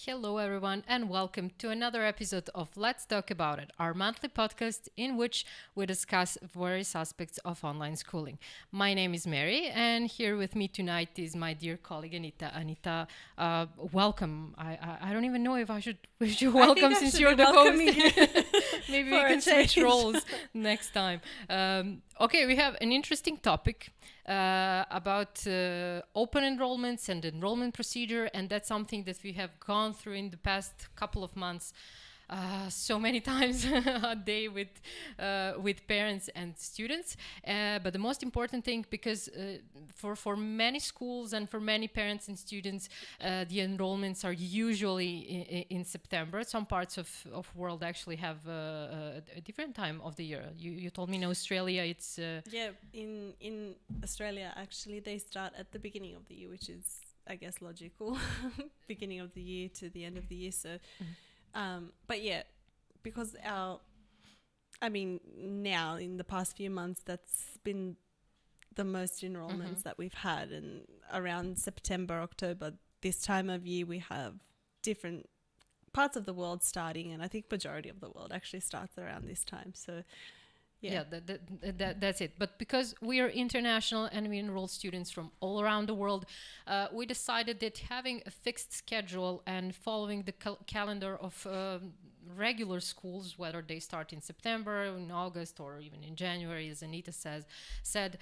Hello, everyone, and welcome to another episode of Let's Talk About It, our monthly podcast in which we discuss various aspects of online schooling. My name is Mary, and here with me tonight is my dear colleague Anita. Anita, welcome. I don't even know if I should wish you welcome since you're the host. Maybe we can switch roles next time. Okay, we have an interesting topic about open enrollments and enrollment procedure, and that's something that we have gone through in the past couple of months so many times a day with parents and students. But the most important thing, because for many schools and for many parents and students, the enrollments are usually in September. Some parts of world actually have a different time of the year. You told me in Australia it's... in Australia, actually, they start at the beginning of the year, which is, I guess, logical. Beginning of the year to the end of the year. So... but yeah, because now in the past few months, that's been the most enrollments that we've had. And around September, October, this time of year, we have different parts of the world starting. And I think majority of the world actually starts around this time. So yeah, that's it. But because we are international and we enroll students from all around the world, we decided that having a fixed schedule and following the calendar of regular schools, whether they start in September, in August, or even in January, as Anita said,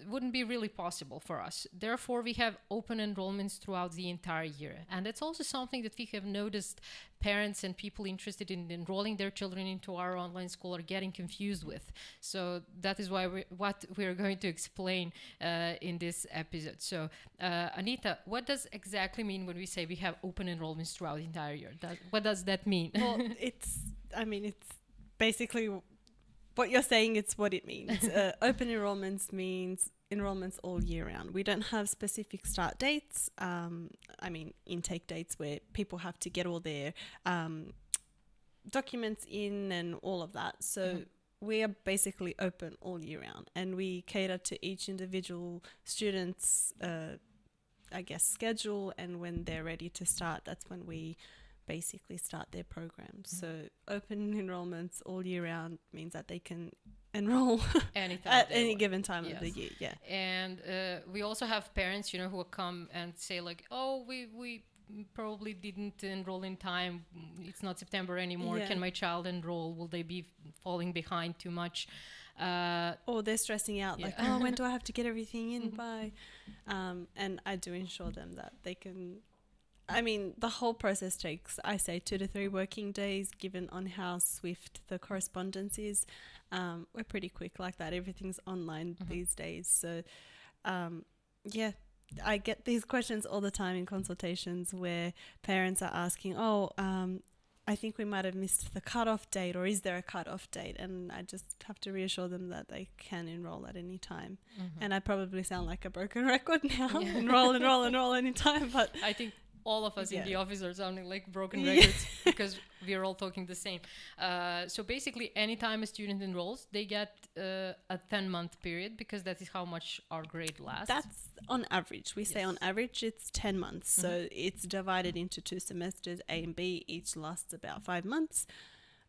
wouldn't be really possible for us. Therefore, we have open enrollments throughout the entire year. And that's also something that we have noticed parents and people interested in enrolling their children into our online school are getting confused with. So that is what we're going to explain in this episode. So Anita, what does exactly mean when we say we have open enrollments throughout the entire year? What does that mean? Well, it's basically what you're saying. It's what it means. Open enrollments means enrollments all year round. We don't have specific start dates. Intake dates where people have to get all their documents in and all of that. So we are basically open all year round, and we cater to each individual student's, schedule, and when they're ready to start, that's when we basically start their programs. So open enrollments all year round means that they can enroll anytime at any given time of the year. Yeah. And we also have parents, who will come and say like, oh, we probably didn't enroll in time. It's not September anymore. Yeah. Can my child enroll? Will they be falling behind too much? Or they're stressing out like, oh, when do I have to get everything in by? And I do ensure them that they can. The whole process takes, I say, 2 to 3 working days, given on how swift the correspondence is. We're pretty quick like that. Everything's online these days. So, I get these questions all the time in consultations where parents are asking, I think we might have missed the cutoff date, or is there a cutoff date? And I just have to reassure them that they can enroll at any time. And I probably sound like a broken record now. Yeah. enroll anytime. But I think all of us in the office are sounding like broken records because we are all talking the same. So basically, anytime a student enrolls, they get a 10-month period, because that is how much our grade lasts. That's on average. We say on average it's 10 months. So it's divided into 2 semesters, A and B. Each lasts about 5 months.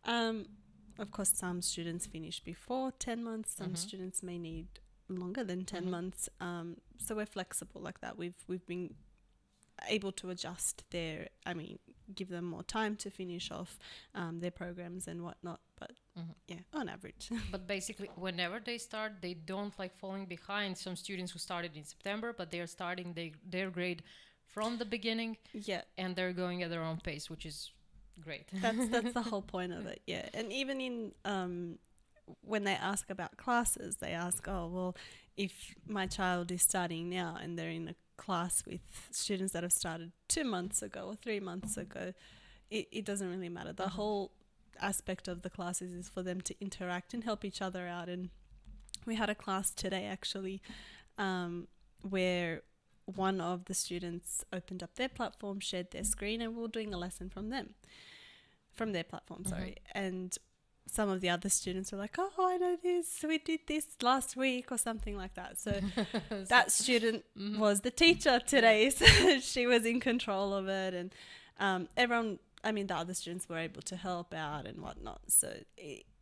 Of course, some students finish before 10 months. Some students may need longer than 10 months. So we're flexible like that. We've been able to adjust give them more time to finish off their programs and whatnot, but on average. But basically, whenever they start, they don't like falling behind some students who started in September, but they're starting their grade from the beginning, and they're going at their own pace, which is great. That's the whole point of it. And even in when they ask about classes, they ask, oh, well, if my child is starting now and they're in a class with students that have started 2 months ago or 3 months ago, it doesn't really matter. The whole aspect of the classes is for them to interact and help each other out. And we had a class today actually where one of the students opened up their platform, shared their screen, and we were doing a lesson from their platform, and some of the other students were like, oh, I know this, we did this last week or something like that. So that student was the teacher today. So she was in control of it. And Everyone, I mean, the other students were able to help out and whatnot. So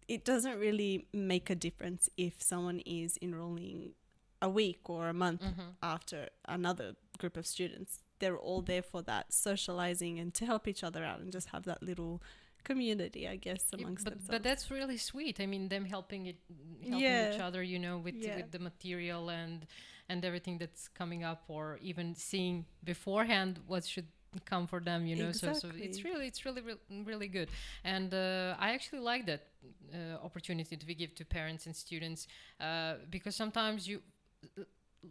it doesn't really make a difference if someone is enrolling a week or a month after another group of students. They're all there for that socializing and to help each other out and just have that little community, I guess, amongst themselves. But that's really sweet. I mean, them helping each other, you know, with the material and everything that's coming up, or even seeing beforehand what should come for them, you know. So it's really good. And I actually like that opportunity that we give to parents and students, because sometimes you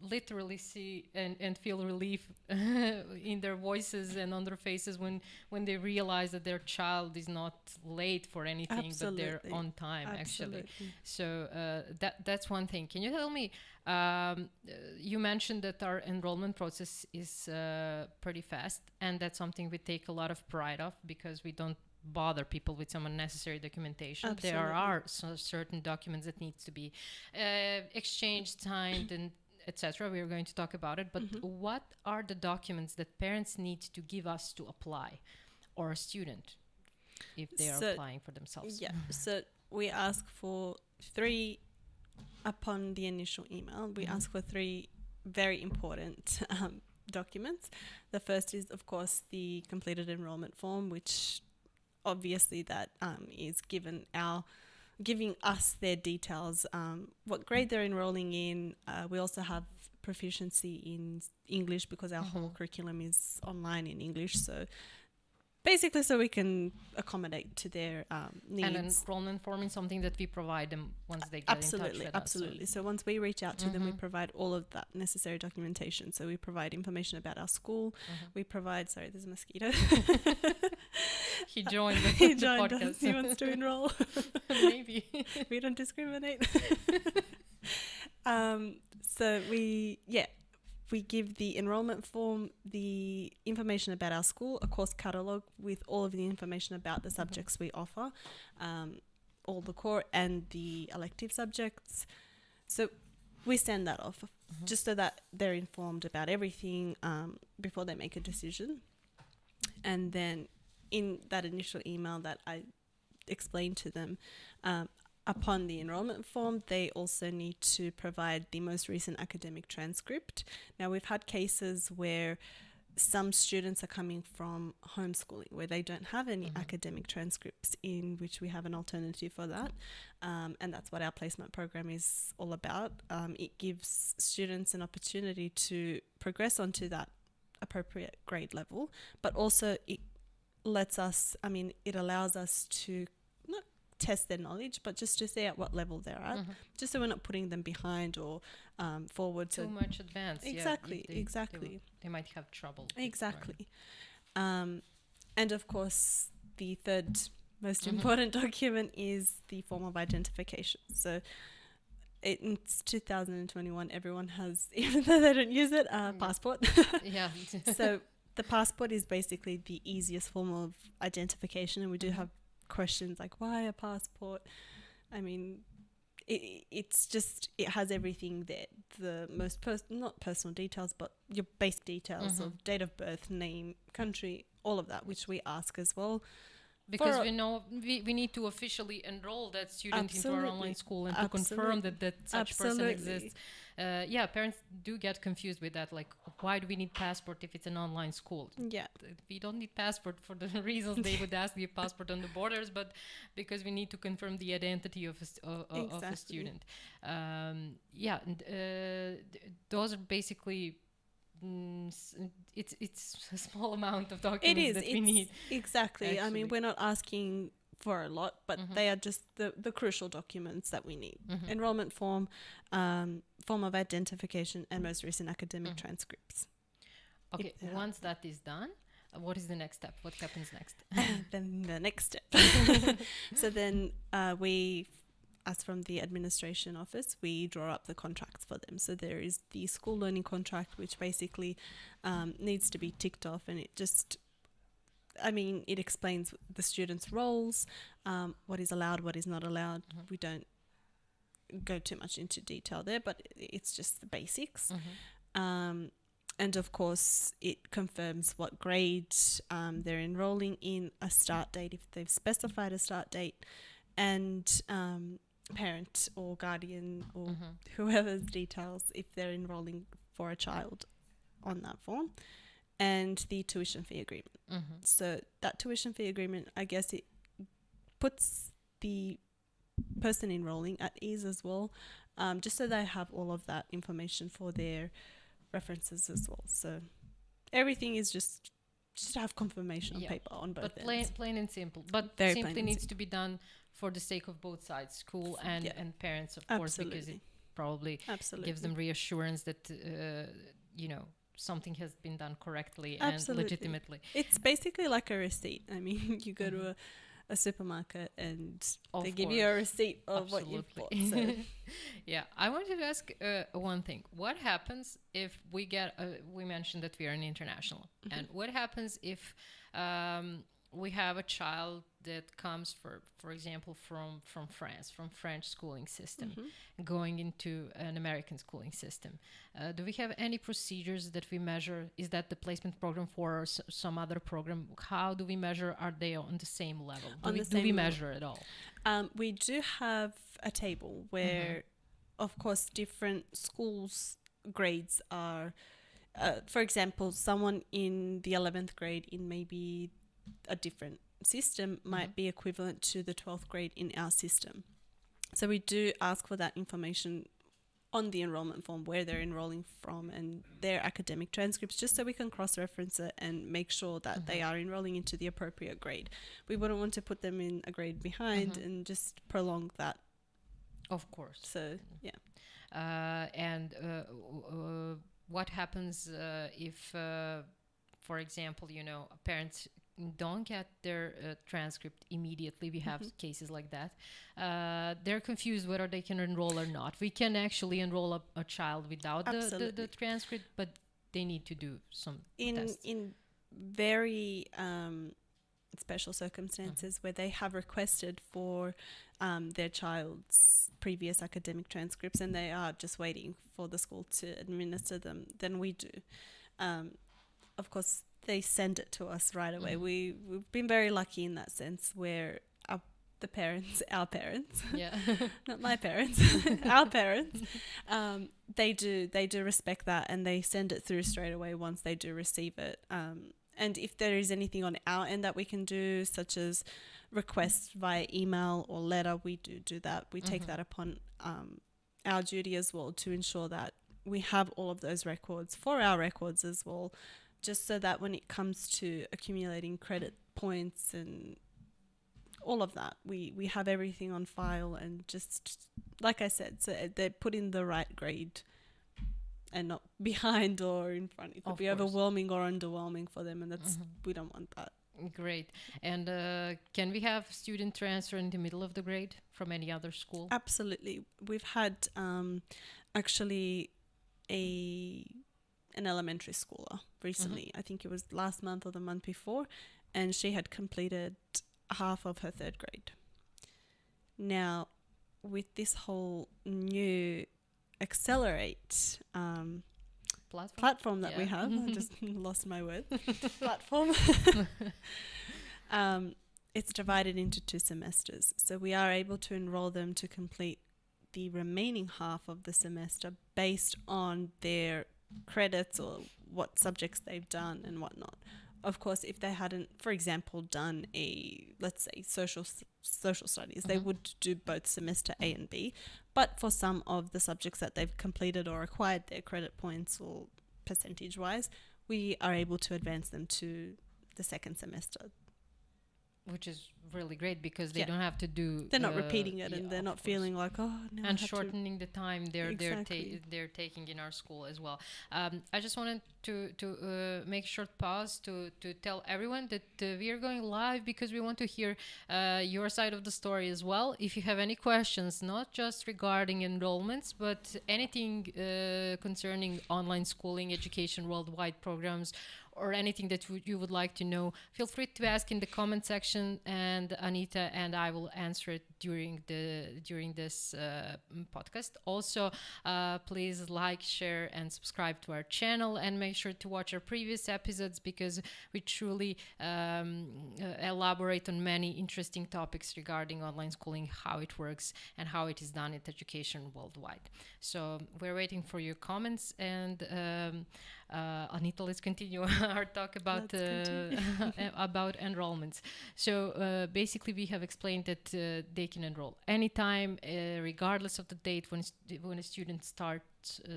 literally see and feel relief in their voices and on their faces when they realize that their child is not late for anything. Absolutely. But they're on time. Absolutely. Actually. So that's one thing. Can you tell me, you mentioned that our enrollment process is pretty fast, and that's something we take a lot of pride of, because we don't bother people with some unnecessary documentation. Absolutely. There are certain documents that need to be exchanged, signed, and etc. We are going to talk about it, but what are the documents that parents need to give us to apply, or a student if they are applying for themselves? Yeah, so we ask for 3 upon the initial email. We ask for 3 very important documents. The first is, of course, the completed enrollment form, which obviously that is giving us their details, what grade they're enrolling in. We also have proficiency in English, because our whole curriculum is online in English. So basically, so we can accommodate to their needs. And enrollment form is something that we provide them once they get in touch with us. Absolutely. So once we reach out to them, we provide all of that necessary documentation. So we provide information about our school. We provide, sorry, there's a mosquito. He joined the podcast. He wants to enroll. Maybe. We don't discriminate. So we give the enrollment form, the information about our school, a course catalogue with all of the information about the subjects we offer, all the core and the elective subjects. So we send that off just so that they're informed about everything before they make a decision. And then in that initial email that I explained to them, upon the enrollment form, they also need to provide the most recent academic transcript. Now, we've had cases where some students are coming from homeschooling, where they don't have any academic transcripts, in which we have an alternative for that. And that's what our placement program is all about. It gives students an opportunity to progress onto that appropriate grade level, but also it allows us to not test their knowledge, but just to see at what level they're at, just so we're not putting them behind or forward. Too much advanced. Exactly, yeah, exactly. They might have trouble. Exactly. Right. And of course, the third most important document is the form of identification. So it's 2021. Everyone has, even though they don't use it, passport. Yeah. So the passport is basically the easiest form of identification, and we do have questions like, why a passport? I mean, it has everything there. The most not personal details, but your basic details of date of birth, name, country, all of that, which we ask as well. Because we know we need to officially enroll that student into our online school and to confirm that such person exists. Parents do get confused with that. Like, why do we need passport if it's an online school? Yeah. We don't need passport for the reasons they would ask the passport on the borders, but because we need to confirm the identity of a student. Those are basically... it's a small amount of documents that we need. Exactly. Actually. I mean, we're not asking for a lot, but they are just the crucial documents that we need. Enrollment form, form of identification, and most recent academic transcripts. Okay, once that is done, what is the next step? What happens next? Then the next step. So then as from the administration office, we draw up the contracts for them. So there is the school learning contract, which basically needs to be ticked off, and it explains the students' roles, what is allowed, what is not allowed. We don't go too much into detail there, but it's just the basics. And of course, it confirms what grade they're enrolling in, a start date if they've specified a start date, and parent or guardian or whoever's details if they're enrolling for a child on that form, and the tuition fee agreement. So that tuition fee agreement, I guess it puts the person enrolling at ease as well, just so they have all of that information for their references as well. So everything is just have confirmation on paper on both but ends. plain and simple. But Very simply plain and needs to be done for the sake of both sides, school and parents, of course, because it probably gives them reassurance that something has been done correctly and legitimately. It's basically like a receipt. I mean, you go to a supermarket and they give you a receipt of what you've bought. So. Yeah, I wanted to ask one thing. What happens if we get, we mentioned that we are an international, and what happens if we have a child that comes, for example, from France, from French schooling system, going into an American schooling system? Do we have any procedures that we measure? Is that the placement program for some other program? How do we measure? Are they on the same level? Do we measure at all? We do have a table where, of course, different schools' grades are, for example, someone in the 11th grade in maybe a different system might be equivalent to the 12th grade in our system. So we do ask for that information on the enrollment form, where they're enrolling from and their academic transcripts, just so we can cross-reference it and make sure that they are enrolling into the appropriate grade. We wouldn't want to put them in a grade behind and just prolong that. Of course. So, yeah. And what happens if, for example, parents don't get their transcript immediately? We have cases like that. They're confused whether they can enroll or not. We can actually enroll a child without the transcript, but they need to do some tests. In very special circumstances where they have requested for their child's previous academic transcripts and they are just waiting for the school to administer them, then we do. Of course, they send it to us right away. We've been very lucky in that sense, where our parents, not my parents, our parents, they do respect that, and they send it through straight away once they do receive it. And if there is anything on our end that we can do, such as requests via email or letter, we do that. We take that upon our duty as well, to ensure that we have all of those records for our records as well, just so that when it comes to accumulating credit points and all of that, we have everything on file, and just, like I said, so they're put in the right grade and not behind or in front. It could be overwhelming or underwhelming for them, and that's we don't want that. Great. And can we have student transfer in the middle of the grade from any other school? Absolutely. We've had actually an elementary schooler recently. I think it was last month or the month before, and she had completed half of her 3rd grade. Now, with this whole new Accelerate platform that we have, I just lost my word, platform, it's divided into 2 semesters. So we are able to enroll them to complete the remaining half of the semester based on their credits or what subjects they've done and whatnot. Of course, if they hadn't, for example, done let's say social studies, they would do both semester A and B. But for some of the subjects that they've completed or acquired their credit points or percentage-wise, we are able to advance them to the 2nd semester. Which is really great, because they don't have to do. They're not repeating it, and they're not feeling like, oh no. And shortening the time they're taking in our school as well. I just wanted to make a short pause to tell everyone that we are going live because we want to hear your side of the story as well. If you have any questions, not just regarding enrollments, but anything concerning online schooling, education, worldwide programs, or anything that you would like to know, feel free to ask in the comment section, and Anita and I will answer it during this podcast. Also, please like, share, and subscribe to our channel, and make sure to watch our previous episodes, because we truly elaborate on many interesting topics regarding online schooling, how it works, and how it is done in education worldwide. So we're waiting for your comments, and Anita, let's continue our talk about about enrollments. So basically, we have explained that they can enroll anytime, regardless of the date when a student starts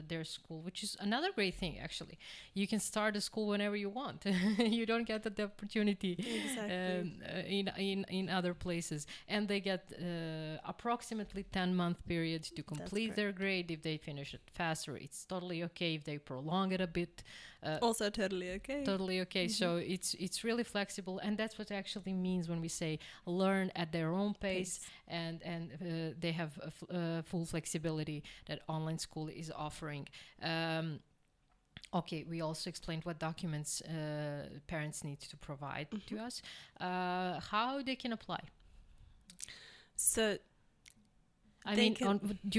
their school, which is another great thing. Actually, you can start a school whenever you want. You don't get the opportunity in other places, and they get approximately 10-month period to complete their grade. If they finish it faster, it's totally okay. If they prolong it a bit, also totally okay. Totally okay. So it's really flexible, and that's what it actually means when we say learn at their own pace. And they have full flexibility that online school is offering. Okay, we also explained what documents parents need to provide to us, how they can apply. So through which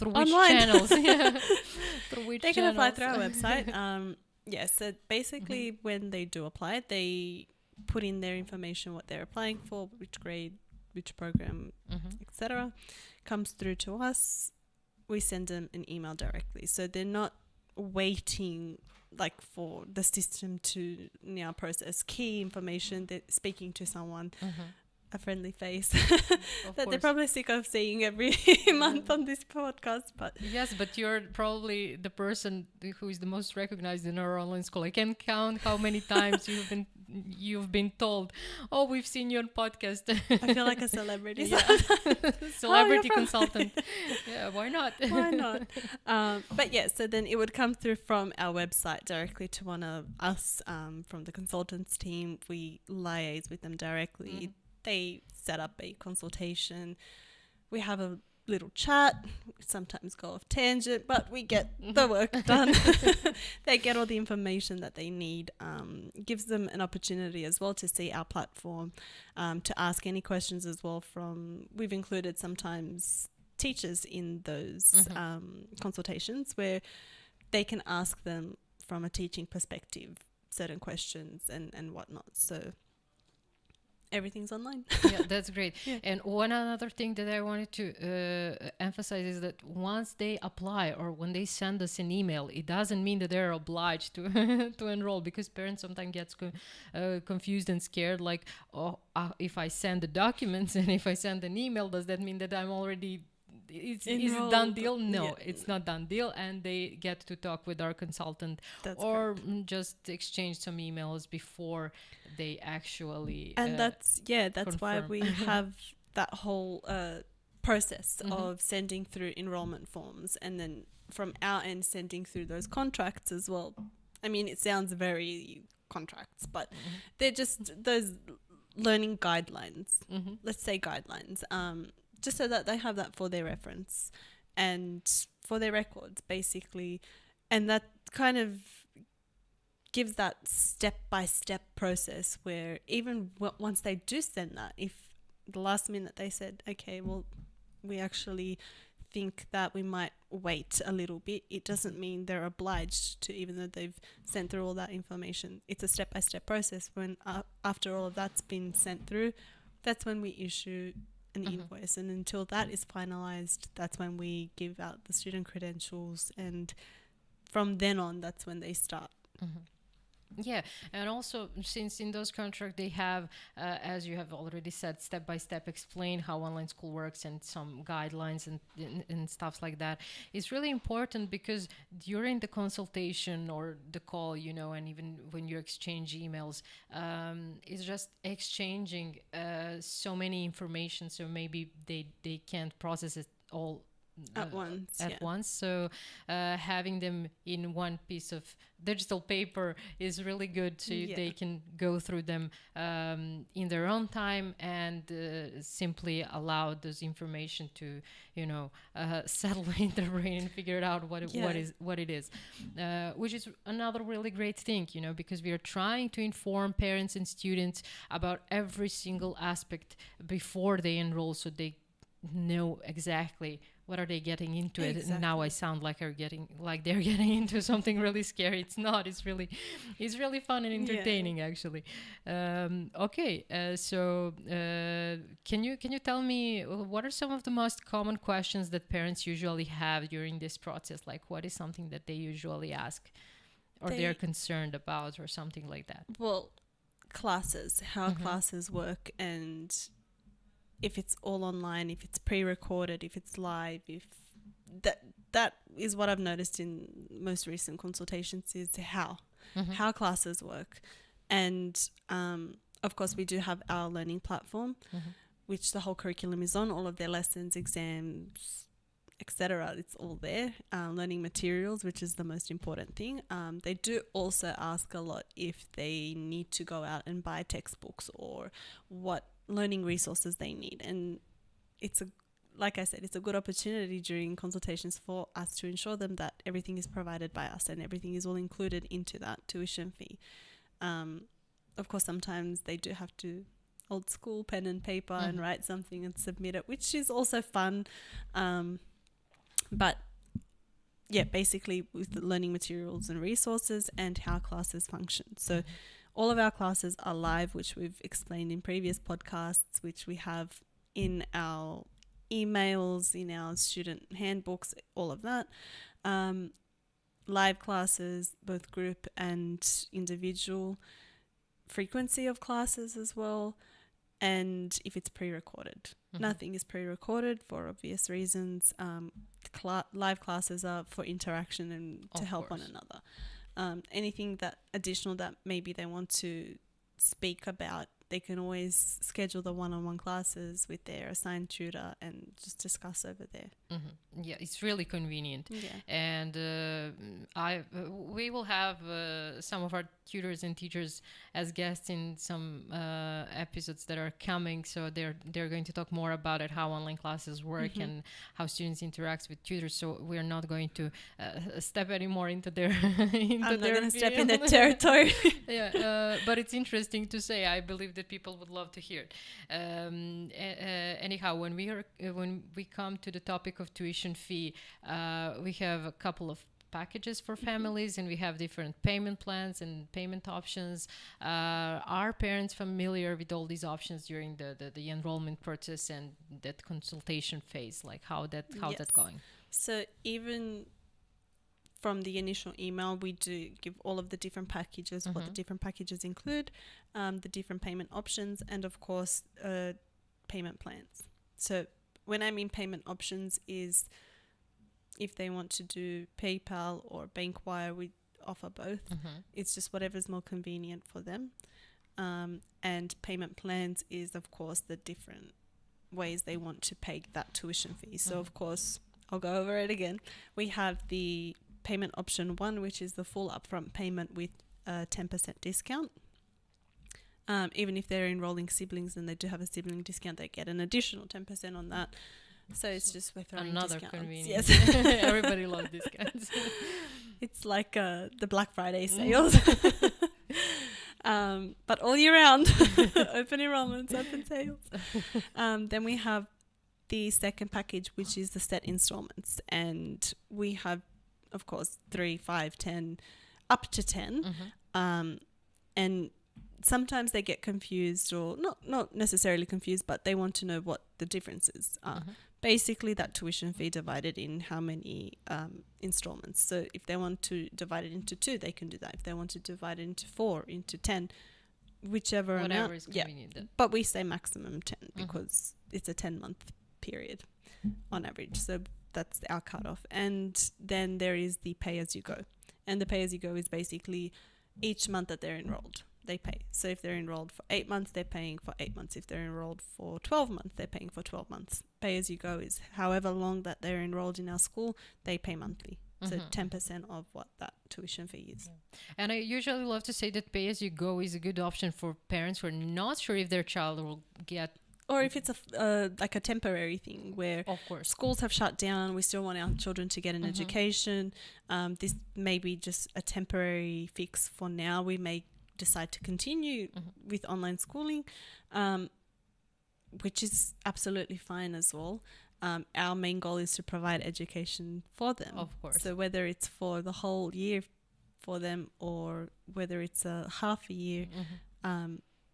online channels? Through which they can apply through our website. So basically when they do apply, they put in their information, what they're applying for, which grade, which program, etc. Comes through to us. We send them an email directly. So they're not waiting like for the system to now process key information. They're speaking to someone, a friendly face that they're probably sick of seeing every month on this podcast. But yes, but you're probably the person who is the most recognized in our online school. I can count how many times you've been told, "Oh, we've seen you on podcast." I feel like a celebrity. Celebrity consultant. Yeah, why not? Why not? But yeah, so then it would come through from our website directly to one of us from the consultants team. We liaise with them directly. They set up a consultation. We have a little chat. We sometimes go off tangent, but we get the work done. They get all the information that they need. Gives them an opportunity as well to see our platform, to ask any questions as well we've included sometimes teachers in those consultations where they can ask them from a teaching perspective certain questions and whatnot. So everything's online. Yeah, that's great. Yeah. And one other thing that I wanted to emphasize is that once they apply or when they send us an email, it doesn't mean that they're obliged to to enroll, because parents sometimes get confused and scared, like, if I send the documents and if I send an email, does that mean that I'm already is it done deal? No, it's not done deal, and they get to talk with our consultant. That's or correct. Just exchange some emails before they actually and that's confirm. Why we have that whole process of sending through enrollment forms, and then from our end sending through those contracts as well. I mean, it sounds very contracts, but they're just those learning guidelines. Let's say guidelines, just so that they have that for their reference and for their records, basically. And that kind of gives that step-by-step process where even once they do send that, if the last minute they said, okay, well, we actually think that we might wait a little bit, it doesn't mean they're obliged to, even though they've sent through all that information. It's a step-by-step process. When after all of that's been sent through, that's when we issue an invoice, and until that is finalized, that's when we give out the student credentials, and from then on, that's when they start. Yeah, and also since in those contracts they have, as you have already said, step by step explain how online school works and some guidelines and stuff like that, it's really important, because during the consultation or the call, and even when you exchange emails, it's just exchanging so many information, so maybe they can't process it all At once, at yeah. once. So having them in one piece of digital paper is really good, so they can go through them in their own time and simply allow those information to settle in their brain and figure it out what it is, which is another really great thing, because we are trying to inform parents and students about every single aspect before they enroll, so they know exactly what are they getting into it. And now I sound like they're getting into something really scary. It's not. It's really fun and entertaining, actually. Okay, so can you tell me what are some of the most common questions that parents usually have during this process? Like, what is something that they usually ask, or they're concerned about, or something like that? Well, classes, how classes work, and if it's all online, if it's pre-recorded, if it's live, if that is what I've noticed in most recent consultations, is how classes work. And of course we do have our learning platform, which the whole curriculum is on, all of their lessons, exams, etc. It's all there. Learning materials, which is the most important thing. They do also ask a lot if they need to go out and buy textbooks or what learning resources they need. And like I said, it's a good opportunity during consultations for us to ensure them that everything is provided by us and everything is all included into that tuition fee. Of course, sometimes they do have to old school pen and paper and write something and submit it, which is also fun. But yeah, basically with the learning materials and resources and how classes function. So all of our classes are live, which we've explained in previous podcasts, which we have in our emails, in our student handbooks, all of that. Live classes, both group and individual, frequency of classes as well, and if it's pre-recorded. Nothing is pre-recorded for obvious reasons. Live classes are for interaction and to help one another. Anything that additional that maybe they want to speak about, they can always schedule the one-on-one classes with their assigned tutor and just discuss over there. Yeah, it's really convenient. Yeah. And we will have some of our tutors and teachers as guests in some episodes that are coming. So they're going to talk more about it, how online classes work and how students interact with tutors. So we're not going to step anymore into their I'm not going to step in their territory. Yeah, but it's interesting to say. I believe that people would love to hear it. Anyhow, when we come to the topic of tuition fee, we have a couple of packages for families, and we have different payment plans and payment options. Are parents familiar with all these options during the enrollment process and that consultation phase? Like how's that going? So even from the initial email, we do give all of the different packages, what the different packages include, the different payment options, and of course payment plans. So when I mean payment options is if they want to do PayPal or bank wire, we offer both. It's just whatever's more convenient for them. And payment plans is, of course, the different ways they want to pay that tuition fee. So, of course, I'll go over it again. We have the payment option 1, which is the full upfront payment with a 10% discount. Even if they're enrolling siblings and they do have a sibling discount, they get an additional 10% on that. So it's just we're throwing another discounts. Convenience. Yes. Everybody loves discounts. It's like the Black Friday sales. But all year round. Open enrollments, open sales. Then we have the second package, which is the set installments. And we have, of course, 3, 5, 10, up to 10. And sometimes they get confused, or not necessarily confused, but they want to know what the differences are. Basically, that tuition fee divided in how many installments. So if they want to divide it into 2, they can do that. If they want to divide it into 4, into 10, whatever amount. Is convenient. Yeah. But we say maximum 10 because it's a 10-month period on average. So that's our cutoff. And then there is the pay-as-you-go. And the pay-as-you-go is basically each month that they're enrolled. they pay. So if they're enrolled for 8 months, they're paying for 8 months. If they're enrolled for 12 months, they're paying for 12 months. Pay as you go is however long that they're enrolled in our school, they pay monthly. So 10% of what that tuition fee is. Yeah. And I usually love to say that pay as you go is a good option for parents who are not sure if their child will get. Or if it's like a temporary thing where Of course. schools have shut down, we still want our children to get an education. This may be just a temporary fix for now. We may decide to continue with online schooling, which is absolutely fine as well. Our main goal is to provide education for them. Of course. So whether it's for the whole year for them or whether it's a half a year,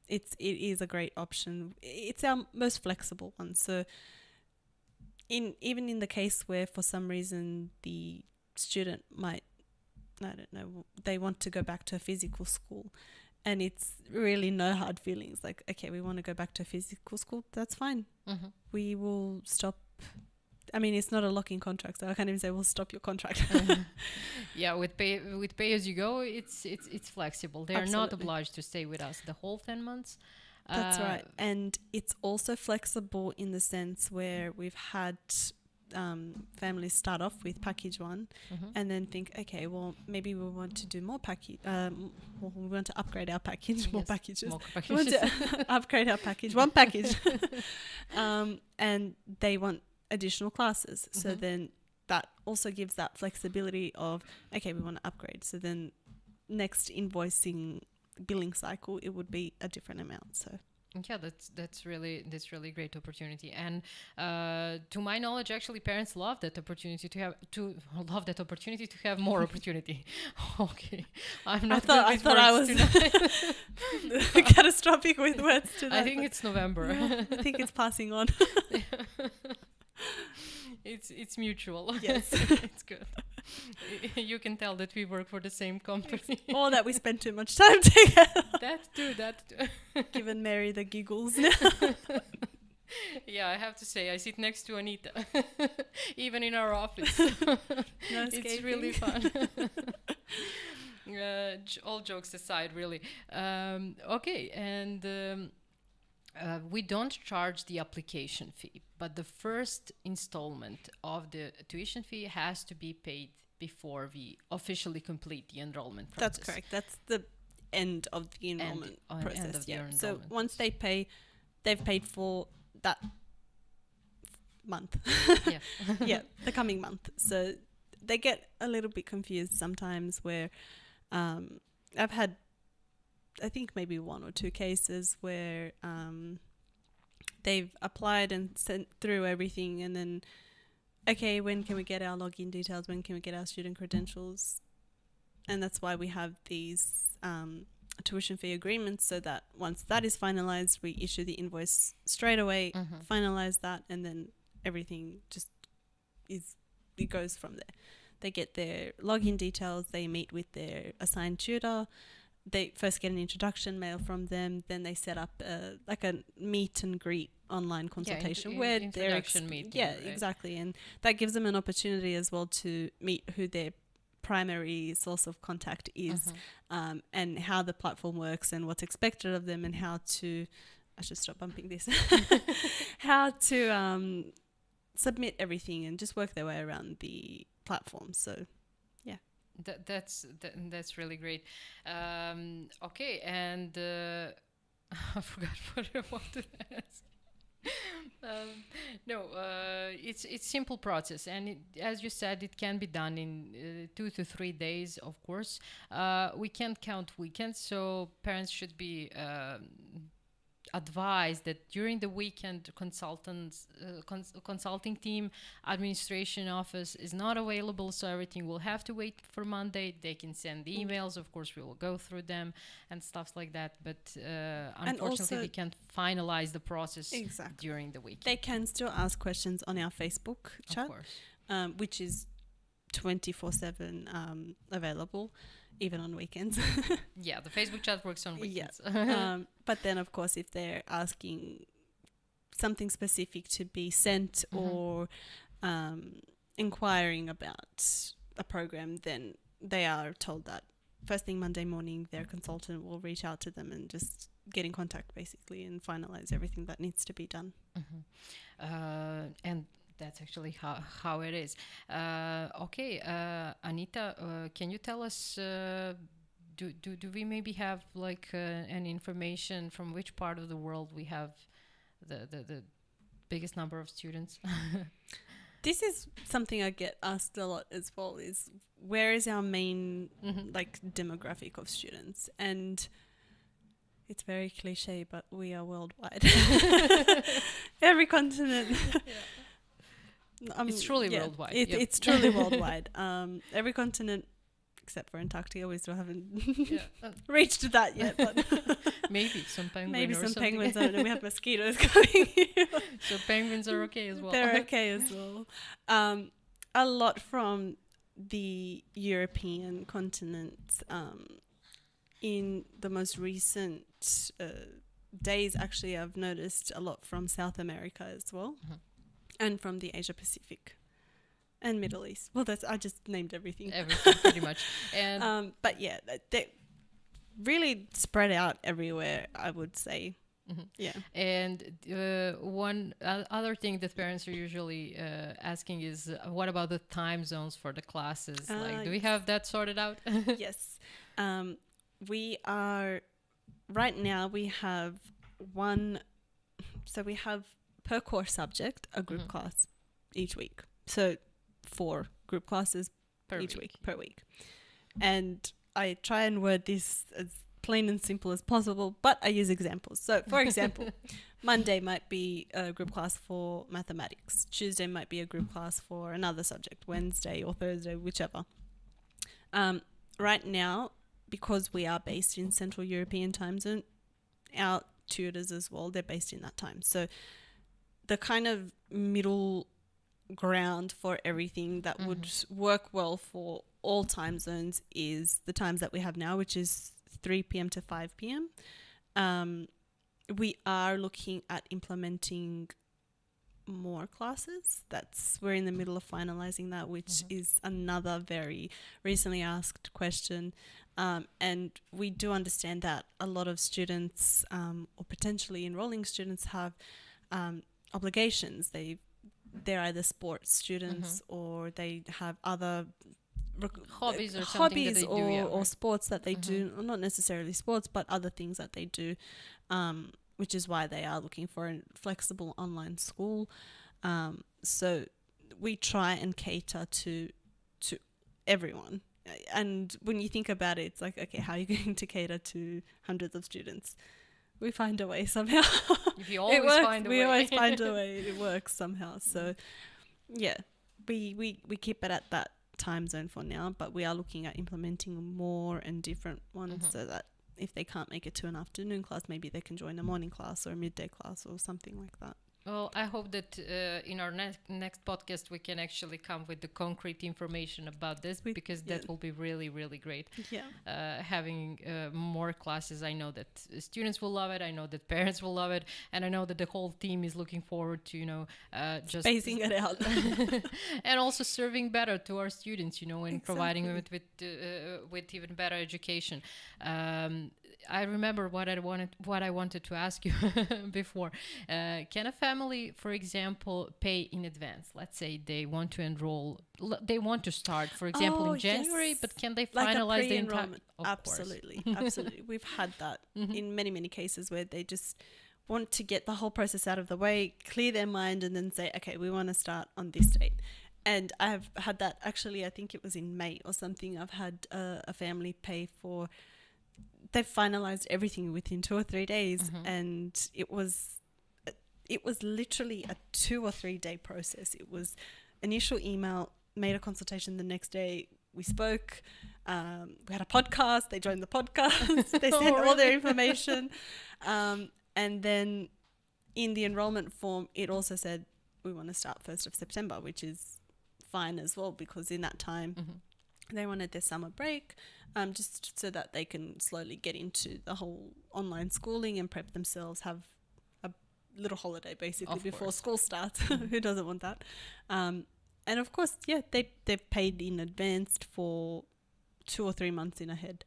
it is a great option. It's our most flexible one. So even in the case where for some reason the student might, I don't know, they want to go back to a physical school, and it's really no hard feelings. Like, okay, we want to go back to a physical school. That's fine. We will stop. I mean, it's not a lock-in contract, so I can't even say we'll stop your contract. Yeah, with pay as you go, it's flexible. They're not obliged to stay with us the whole 10 months. That's right. And it's also flexible in the sense where we've had families start off with package 1 and then think, okay, well, maybe we want to do more package. We want to upgrade our package, more packages. We want to upgrade our package, one package. And they want additional classes. So then that also gives that flexibility of, okay, we want to upgrade. So then next invoicing billing cycle, it would be a different amount. So yeah, that's really great opportunity. And to my knowledge, actually, parents love that opportunity to have more opportunity. Okay, I'm not. I thought I was catastrophic with words today. I think it's November. Yeah, I think it's passing on. It's mutual. Yes. It's good. You can tell that we work for the same company. Or that we spend too much time together. That too. Giving Mary the giggles now. Yeah, I have to say, I sit next to Anita, even in our office. No It's escaping. really fun. All jokes aside, really. Okay, and we don't charge the application fee, but the first installment of the tuition fee has to be paid before we officially complete the enrollment process. That's correct. That's the end of the enrollment process. End of the enrollment So once they pay, they've paid for that month. Yeah. Yeah, the coming month. So they get a little bit confused sometimes where I've had, I think maybe 1 or 2 cases where they've applied and sent through everything and then, okay, when can we get our login details? When can we get our student credentials? And that's why we have these tuition fee agreements, so that once that is finalized, we issue the invoice straight away, finalize that, and then everything just it goes from there. They get their login details, they meet with their assigned tutor, they first get an introduction mail from them, then they set up like a meet and greet online consultation where they're meeting, yeah, right? exactly, and that gives them an opportunity as well to meet who their primary source of contact is, and how the platform works and what's expected of them, and how to, I should stop bumping this, how to submit everything and just work their way around the platform. So yeah. That's really great. Okay, and I forgot what I wanted to ask. It's simple process, and as you said, it can be done in 2 to 3 days. Of course, we can't count weekends, so parents should be advised that during the weekend, consulting team, administration office is not available, so everything will have to wait for Monday. They can send the emails, of course we will go through them and stuff like that, but unfortunately we can't finalize the process during the week. They can still ask questions on our Facebook chat, of course. Which is 24/7 available, even on weekends. Yeah, the Facebook chat works on weekends. Yeah. But then, of course, if they're asking something specific to be sent or inquiring about a program, then they are told that first thing Monday morning, their consultant will reach out to them and just get in contact basically and finalize everything that needs to be done. And that's actually how it is. Okay, Anita, can you tell us, do we maybe have like any information from which part of the world we have the biggest number of students? This is something I get asked a lot as well, is where is our main like demographic of students? And it's very cliche, but we are worldwide. Every continent. It's truly worldwide. It's truly worldwide. Every continent except for Antarctica, we still haven't reached that yet. But maybe some penguins. Maybe some penguins. I don't know. We have mosquitoes coming here. So penguins are okay as well. They're okay as well. A lot from the European continent. In the most recent days, actually, I've noticed a lot from South America as well, and from the Asia Pacific and Middle East. Well, I just named everything. Everything, pretty much. And but yeah, they really spread out everywhere, I would say. Yeah. And one other thing that parents are usually asking is, what about the time zones for the classes? Like, do we have that sorted out? Yes. We are, right now we have we have per course subject, a group class each week. So 4 group classes per week. And I try and word this as plain and simple as possible, but I use examples. So for example, Monday might be a group class for mathematics. Tuesday might be a group class for another subject, Wednesday or Thursday, whichever. Right now, because we are based in Central European time zone, our tutors as well, they're based in that time. So the kind of middle ground for everything that would work well for all time zones is the times that we have now, which is 3 p.m. to 5 p.m. We are looking at implementing more classes. We're in the middle of finalizing that, which is another very recently asked question. And we do understand that a lot of students or potentially enrolling students have obligations. They're either sports students or they have other hobbies or something that they do, or sports that they do, not necessarily sports, but other things that they do, which is why they are looking for a flexible online school. So we try and cater to everyone. And when you think about it, it's like, okay, how are you going to cater to hundreds of students? We find a way somehow. We always find a way. We always find a way. It works somehow. So, yeah, we keep it at that time zone for now, but we are looking at implementing more and different ones so that if they can't make it to an afternoon class, maybe they can join a morning class or a midday class or something like that. Well, I hope that in our next podcast we can actually come with the concrete information about this, because that will be really, really great. Yeah. Having more classes, I know that students will love it. I know that parents will love it, and I know that the whole team is looking forward to just spacing it out, and also serving better to our students, and providing them with even better education. I remember what I wanted to ask you before. Can a family, for example, pay in advance? Let's say they want to enroll, they want to start, for example, in January, but can they finalize the entire? Absolutely. We've had that in many, many cases where they just want to get the whole process out of the way, clear their mind, and then say, okay, we want to start on this date. And I've had that, actually, I think it was in May or something. I've had a family pay for, they've finalized everything within 2 or 3 days, and it was literally a 2 or 3 day process. It was initial email, made a consultation the next day. We spoke. We had a podcast. They joined the podcast. They sent all their information, and then in the enrollment form, it also said we want to start 1st of September, which is fine as well, because in that time they wanted their summer break. Just so that they can slowly get into the whole online schooling and prep themselves, have a little holiday basically before school starts. Who doesn't want that? And of course, they've paid in advance for 2 or 3 months in ahead.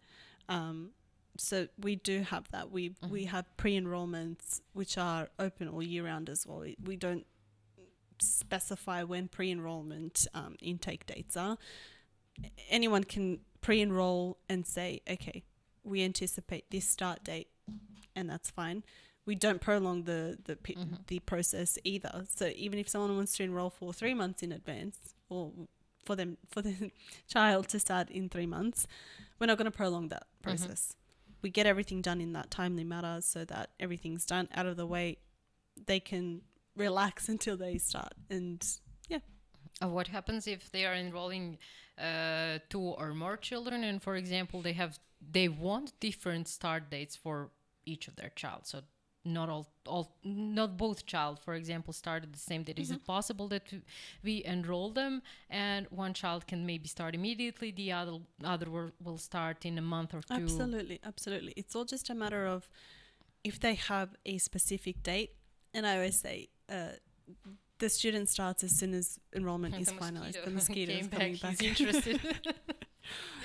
So we do have that. We have pre-enrollments which are open all year round as well. We don't specify when pre-enrollment intake dates are. Anyone can pre-enroll and say, okay, we anticipate this start date, and that's fine. We don't prolong the process either. So even if someone wants to enroll for 3 months in advance, or for the child to start in 3 months, we're not going to prolong that process. We get everything done in that timely manner so that everything's done out of the way. They can relax until they start. And yeah. What happens if they are enrolling 2 or more children, and for example they want different start dates for each of their child? So not both child, for example, start at the same date. Is it possible that we enroll them and one child can maybe start immediately, the other will start in a month or two? Absolutely. It's all just a matter of if they have a specific date. And I always say the student starts as soon as enrollment is finalized. The mosquito is coming back. He's interested.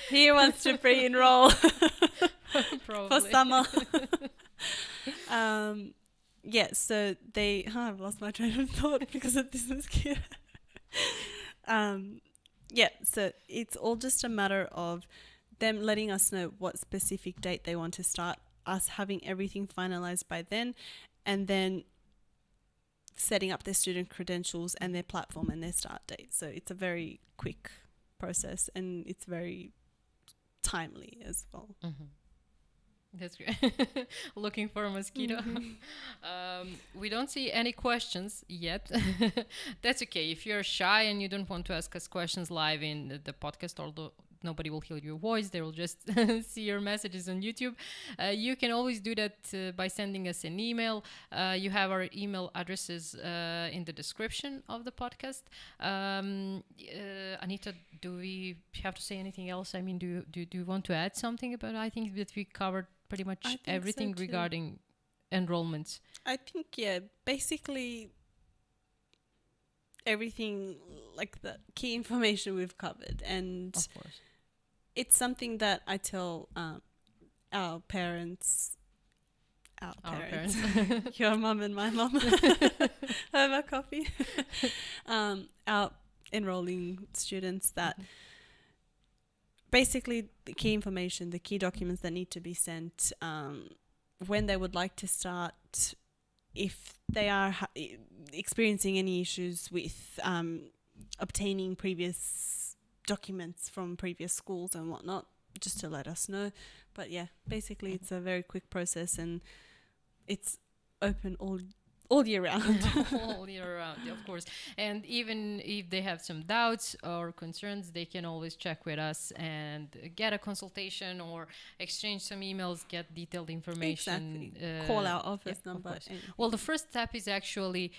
He wants to pre-enroll for summer. So they... I've lost my train of thought because of this mosquito. So it's all just a matter of them letting us know what specific date they want to start, us having everything finalized by then, and then setting up their student credentials and their platform and their start date. So it's a very quick process, and it's very timely as well. That's great. Looking for a mosquito. We don't see any questions yet. That's okay. If you're shy and you don't want to ask us questions live in the podcast, although nobody will hear your voice, they will just see your messages on YouTube. You can always do that by sending us an email. You have our email addresses in the description of the podcast. Anita, do we have to say anything else? I mean, do you want to add something about? I think that we covered pretty much everything regarding enrollments. I think, basically everything, like the key information we've covered. And of course, it's something that I tell our parents, your mum and my mum, have a coffee, our enrolling students, that basically the key information, the key documents that need to be sent, when they would like to start, if they are experiencing any issues with obtaining previous documents from previous schools and whatnot, just to let us know. But yeah, basically it's a very quick process, and it's open all year round. All year round, of course. And even if they have some doubts or concerns, they can always check with us and get a consultation or exchange some emails, get detailed information. Exactly. Call our office number. Well, the first step is actually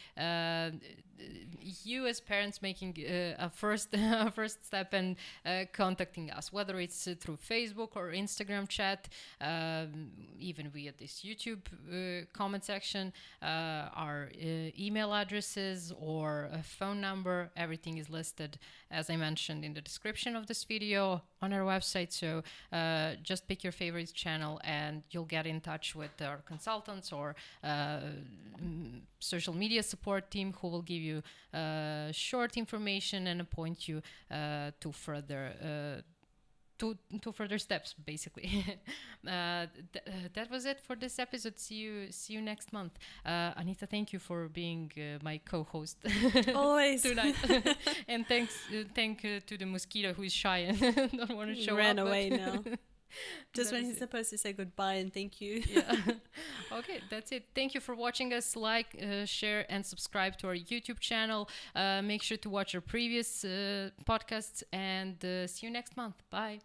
you as parents making a first step and contacting us, whether it's through Facebook or Instagram chat, even via this YouTube comment section, our email addresses or a phone number. Everything is listed, as I mentioned, in the description of this video on our website. So just pick your favorite channel and you'll get in touch with our consultants or social media support team, who will give you short information and point you to further further steps, basically. That was it for this episode. See you next month. Anita, thank you for being my co-host. Always. Tonight. And thank to the mosquito who is shy and don't want to show up. Ran away now. Just when he's supposed to say goodbye and thank you. Yeah. Okay, that's it. Thank you for watching us. Like, share, and subscribe to our YouTube channel. Make sure to watch our previous podcasts, and see you next month. Bye.